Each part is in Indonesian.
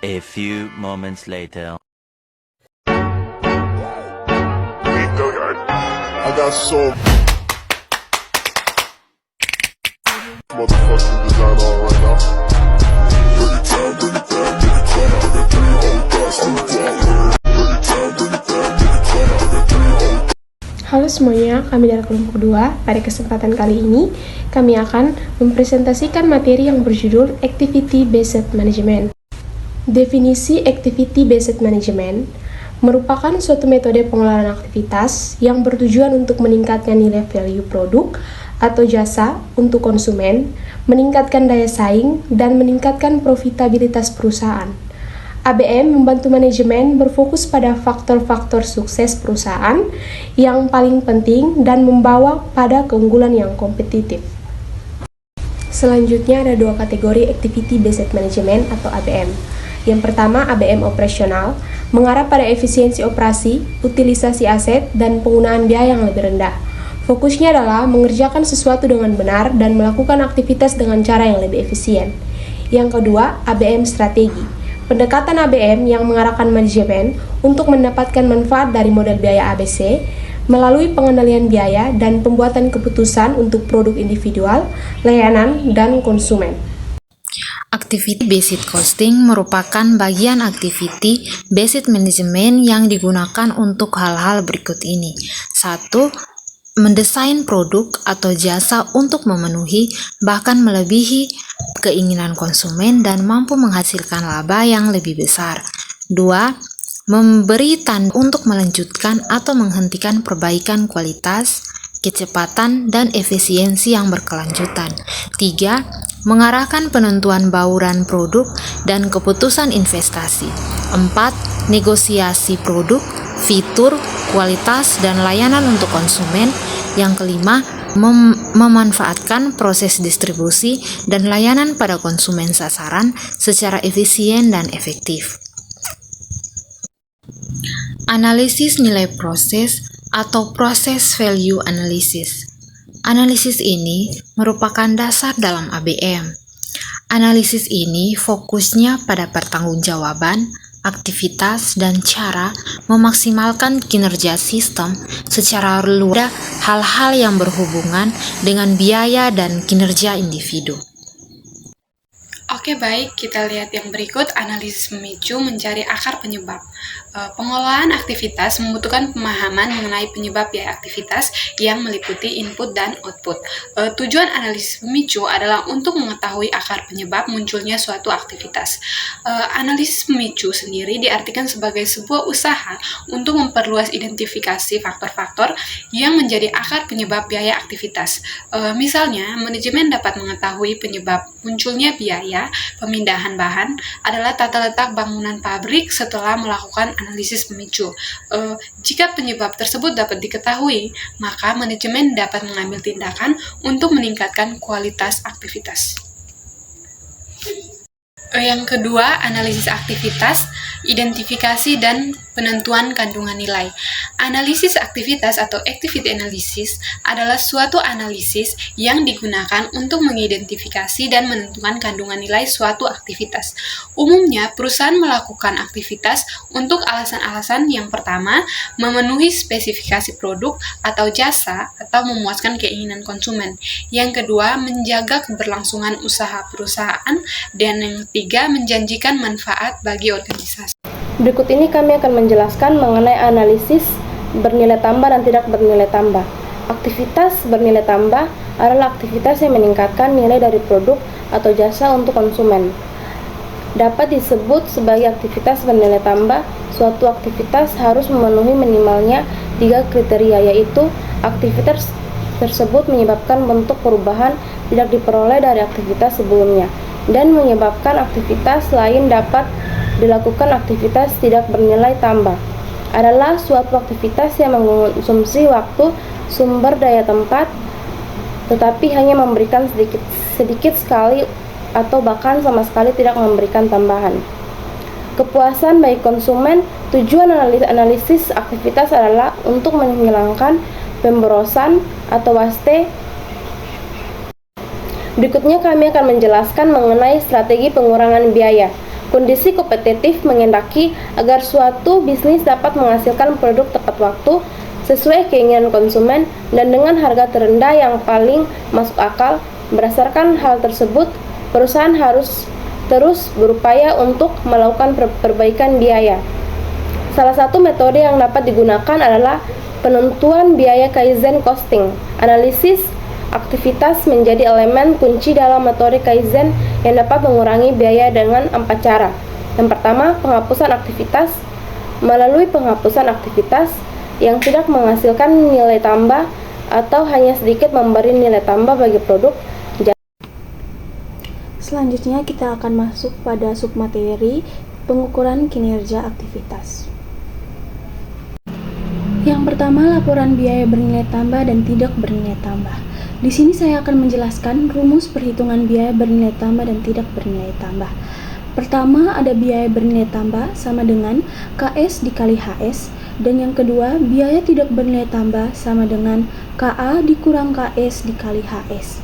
A few moments later. I got so motherfucking design on right now. Bring it down, bring it down, bring it down. I got 3 old guys on the block. Bring it down, bring it down, bring it down. I got 3 old. Halo semuanya, kami dari kelompok 2. Pada kesempatan kali ini, kami akan mempresentasikan materi yang berjudul Activity Based Management. Definisi Activity Based Management merupakan suatu metode pengelolaan aktivitas yang bertujuan untuk meningkatkan nilai value produk atau jasa untuk konsumen, meningkatkan daya saing, dan meningkatkan profitabilitas perusahaan. ABM membantu manajemen berfokus pada faktor-faktor sukses perusahaan yang paling penting dan membawa pada keunggulan yang kompetitif. Selanjutnya ada 2 kategori Activity Based Management atau ABM. Yang pertama, ABM operasional, mengarah pada efisiensi operasi, utilisasi aset, dan penggunaan biaya yang lebih rendah. Fokusnya adalah mengerjakan sesuatu dengan benar dan melakukan aktivitas dengan cara yang lebih efisien. Yang kedua, ABM strategi. Pendekatan ABM yang mengarahkan manajemen untuk mendapatkan manfaat dari model biaya ABC melalui pengendalian biaya dan pembuatan keputusan untuk produk individual, layanan, dan konsumen. Activity Based Costing merupakan bagian Activity Based Management yang digunakan untuk hal-hal berikut ini. 1. Mendesain produk atau jasa untuk memenuhi bahkan melebihi keinginan konsumen dan mampu menghasilkan laba yang lebih besar. 2. Memberi tanda untuk melanjutkan atau menghentikan perbaikan kualitas, kecepatan, dan efisiensi yang berkelanjutan. 3. Mengarahkan penentuan bauran produk dan keputusan investasi. 4. Negosiasi produk, fitur, kualitas, dan layanan untuk konsumen. Yang kelima, memanfaatkan proses distribusi dan layanan pada konsumen sasaran secara efisien dan efektif. Analisis nilai proses atau Process Value Analysis. Analisis ini merupakan dasar dalam ABM. Analisis ini fokusnya pada pertanggungjawaban, aktivitas, dan cara memaksimalkan kinerja sistem secara luas, hal-hal yang berhubungan dengan biaya dan kinerja individu. Oke, baik, kita lihat yang berikut, analisis memicu mencari akar penyebab. Pengelolaan aktivitas membutuhkan pemahaman mengenai penyebab biaya aktivitas yang meliputi input dan output. Tujuan analisis pemicu adalah untuk mengetahui akar penyebab munculnya suatu aktivitas. Analisis pemicu sendiri diartikan sebagai sebuah usaha untuk memperluas identifikasi faktor-faktor yang menjadi akar penyebab biaya aktivitas. Misalnya, manajemen dapat mengetahui penyebab munculnya biaya pemindahan bahan adalah tata letak bangunan pabrik setelah melakukan analisis pemicu. Jika penyebab tersebut dapat diketahui, maka manajemen dapat mengambil tindakan untuk meningkatkan kualitas aktivitas. Yang kedua, analisis aktivitas, identifikasi dan penentuan kandungan nilai. Analisis aktivitas atau activity analysis adalah suatu analisis yang digunakan untuk mengidentifikasi dan menentukan kandungan nilai suatu aktivitas. Umumnya, perusahaan melakukan aktivitas untuk alasan-alasan yang pertama, memenuhi spesifikasi produk atau jasa atau memuaskan keinginan konsumen. Yang kedua, menjaga keberlangsungan usaha perusahaan, dan yang ketiga, menjanjikan manfaat bagi organisasi. Berikut ini kami akan menjelaskan mengenai analisis bernilai tambah dan tidak bernilai tambah. Aktivitas bernilai tambah adalah aktivitas yang meningkatkan nilai dari produk atau jasa untuk konsumen. Dapat disebut sebagai aktivitas bernilai tambah, suatu aktivitas harus memenuhi minimalnya 3 kriteria, yaitu aktivitas tersebut menyebabkan bentuk perubahan tidak diperoleh dari aktivitas sebelumnya, dan menyebabkan aktivitas lain dapat dilakukan. Aktivitas tidak bernilai tambah adalah suatu aktivitas yang mengonsumsi waktu, sumber daya tempat, tetapi hanya memberikan sedikit sekali atau bahkan sama sekali tidak memberikan tambahan. Kepuasan bagi konsumen. Tujuan analisis aktivitas adalah untuk menghilangkan pemborosan atau waste. Berikutnya kami akan menjelaskan mengenai strategi pengurangan biaya. Kondisi kompetitif mengendaki agar suatu bisnis dapat menghasilkan produk tepat waktu, sesuai keinginan konsumen, dan dengan harga terendah yang paling masuk akal. Berdasarkan hal tersebut, perusahaan harus terus berupaya untuk melakukan perbaikan biaya. Salah satu metode yang dapat digunakan adalah penentuan biaya Kaizen costing. Analisis aktivitas menjadi elemen kunci dalam metode Kaizen yang dapat mengurangi biaya dengan 4 cara. Yang pertama, penghapusan aktivitas. Melalui penghapusan aktivitas yang tidak menghasilkan nilai tambah atau hanya sedikit memberi nilai tambah bagi produk. Selanjutnya kita akan masuk pada submateri pengukuran kinerja aktivitas. Yang pertama, laporan biaya bernilai tambah dan tidak bernilai tambah. Di sini saya akan menjelaskan rumus perhitungan biaya bernilai tambah dan tidak bernilai tambah. Pertama, ada biaya bernilai tambah sama dengan KS dikali HS, dan yang kedua, biaya tidak bernilai tambah sama dengan KA dikurang KS dikali HS.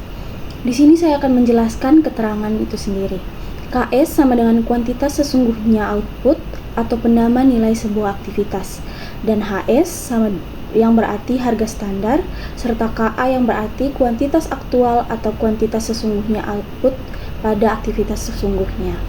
Di sini saya akan menjelaskan keterangan itu sendiri. KS sama dengan kuantitas sesungguhnya output atau pendama nilai sebuah aktivitas, dan HS sama yang berarti harga standar, serta KA yang berarti kuantitas aktual atau kuantitas sesungguhnya output pada aktivitas sesungguhnya.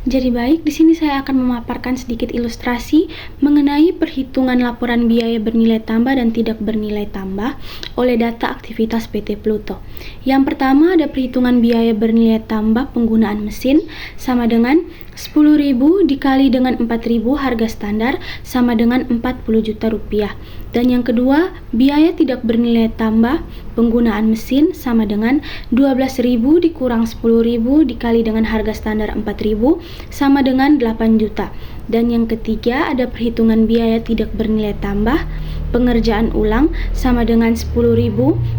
Jadi baik, di sini saya akan memaparkan sedikit ilustrasi mengenai perhitungan laporan biaya bernilai tambah dan tidak bernilai tambah oleh data aktivitas PT Pluto. Yang pertama ada perhitungan biaya bernilai tambah penggunaan mesin sama dengan 10.000 dikali dengan 4.000 harga standar sama dengan 40 juta rupiah. Dan yang kedua, biaya tidak bernilai tambah penggunaan mesin sama dengan 12.000 dikurang 10.000 dikali dengan harga standar 4.000 sama dengan 8 juta. Dan yang ketiga, ada perhitungan biaya tidak bernilai tambah pengerjaan ulang sama dengan 10.000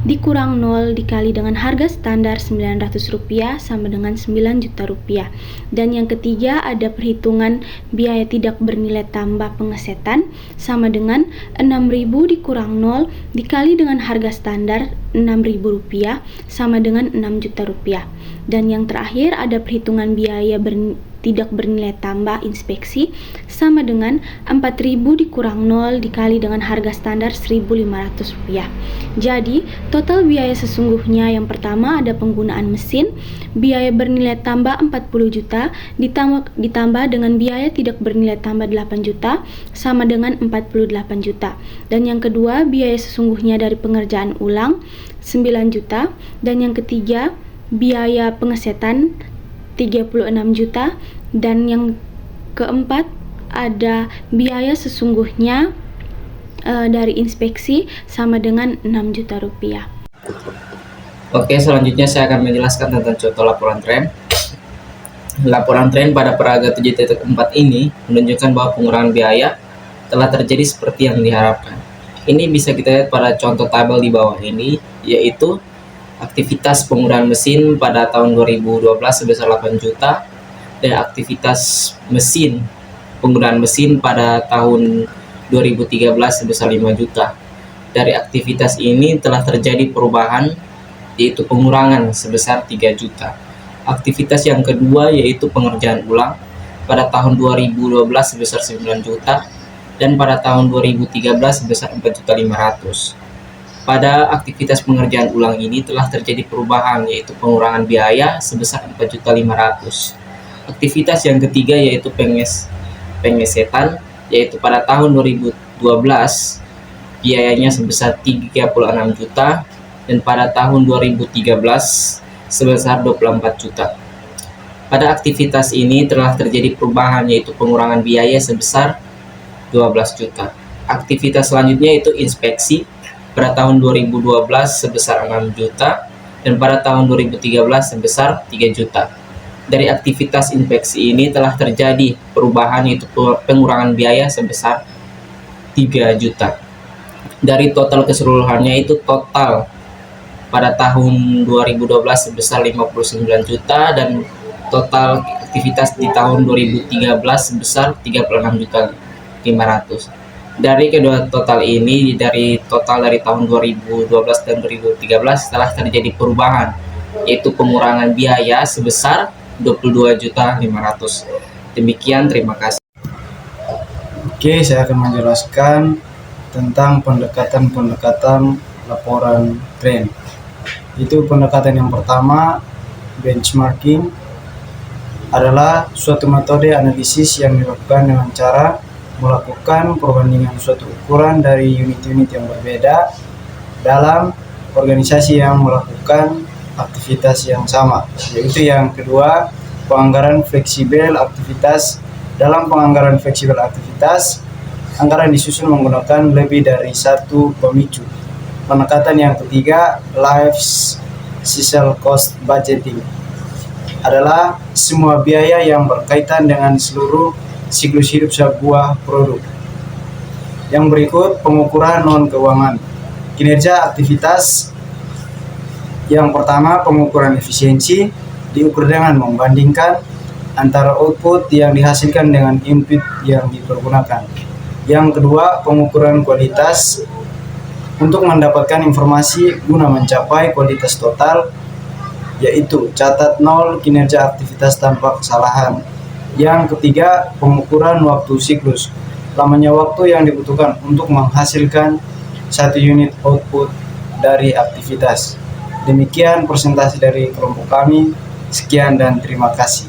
dikurang 0 dikali dengan harga standar 900 rupiah sama dengan 9 juta rupiah. Dan yang ketiga, ada perhitungan biaya tidak bernilai tambah pengesetan sama dengan 6.000 dikurang 0 dikali dengan harga standar 6.000 rupiah sama dengan 6 juta rupiah. Dan yang terakhir, ada perhitungan biaya tidak bernilai tambah inspeksi sama dengan 4.000 dikurang 0 dikali dengan harga standar 1.500 rupiah. Jadi, total biaya sesungguhnya yang pertama ada penggunaan mesin, biaya bernilai tambah 40 juta ditambah dengan biaya tidak bernilai tambah 8 juta sama dengan 48 juta. Dan yang kedua, biaya sesungguhnya dari pengerjaan ulang 9 juta. Dan yang ketiga, biaya pengesetan 36 juta. Dan yang keempat ada biaya sesungguhnya dari inspeksi sama dengan 6 juta rupiah. Oke, selanjutnya saya akan menjelaskan tentang contoh laporan tren. Laporan tren pada paragraf 7.4 ini menunjukkan bahwa pengurangan biaya telah terjadi seperti yang diharapkan. Ini bisa kita lihat pada contoh tabel di bawah ini, yaitu aktivitas penggunaan mesin pada tahun 2012 sebesar 8 juta dan aktivitas mesin penggunaan mesin pada tahun 2013 sebesar 5 juta. Dari aktivitas ini telah terjadi perubahan, yaitu pengurangan sebesar 3 juta. Aktivitas yang kedua yaitu pengerjaan ulang pada tahun 2012 sebesar 9 juta dan pada tahun 2013 sebesar 4.500.000. Pada aktivitas pengerjaan ulang ini telah terjadi perubahan, yaitu pengurangan biaya sebesar 4.500.000. Aktivitas yang ketiga yaitu pengesetan, yaitu pada tahun 2012 biayanya sebesar 36 juta dan pada tahun 2013 sebesar 24 juta. Pada aktivitas ini telah terjadi perubahan, yaitu pengurangan biaya sebesar 12 juta. Aktivitas selanjutnya yaitu inspeksi pada tahun 2012 sebesar 6 juta dan pada tahun 2013 sebesar 3 juta. Dari aktivitas inspeksi ini telah terjadi perubahan, yaitu pengurangan biaya sebesar 3 juta. Dari total keseluruhannya itu total pada tahun 2012 sebesar 59 juta dan total aktivitas di tahun 2013 sebesar 36.500.000. Dari kedua total ini, dari total dari tahun 2012 dan 2013 telah terjadi perubahan, yaitu pengurangan biaya sebesar 22.500.000. Demikian, terima kasih. Oke, saya akan menjelaskan tentang pendekatan-pendekatan laporan tren. Itu pendekatan yang pertama, benchmarking, adalah suatu metode analisis yang dilakukan dengan cara melakukan perbandingan suatu ukuran dari unit-unit yang berbeda dalam organisasi yang melakukan aktivitas yang sama. Yaitu yang kedua, penganggaran fleksibel aktivitas. Dalam penganggaran fleksibel aktivitas, anggaran disusun menggunakan lebih dari satu pemicu. Pendekatan yang ketiga, life cycle cost budgeting, adalah semua biaya yang berkaitan dengan seluruh siklus hidup sebuah produk. Yang berikut, pengukuran non-keuangan. Kinerja aktivitas. Yang pertama, pengukuran efisiensi, diukur dengan membandingkan antara output yang dihasilkan dengan input yang dipergunakan. Yang kedua, pengukuran kualitas, untuk mendapatkan informasi guna mencapai kualitas total, yaitu catat nol kinerja aktivitas tanpa kesalahan. Yang ketiga, pengukuran waktu siklus, lamanya waktu yang dibutuhkan untuk menghasilkan satu unit output dari aktivitas. Demikian presentasi dari kelompok kami. Sekian dan terima kasih.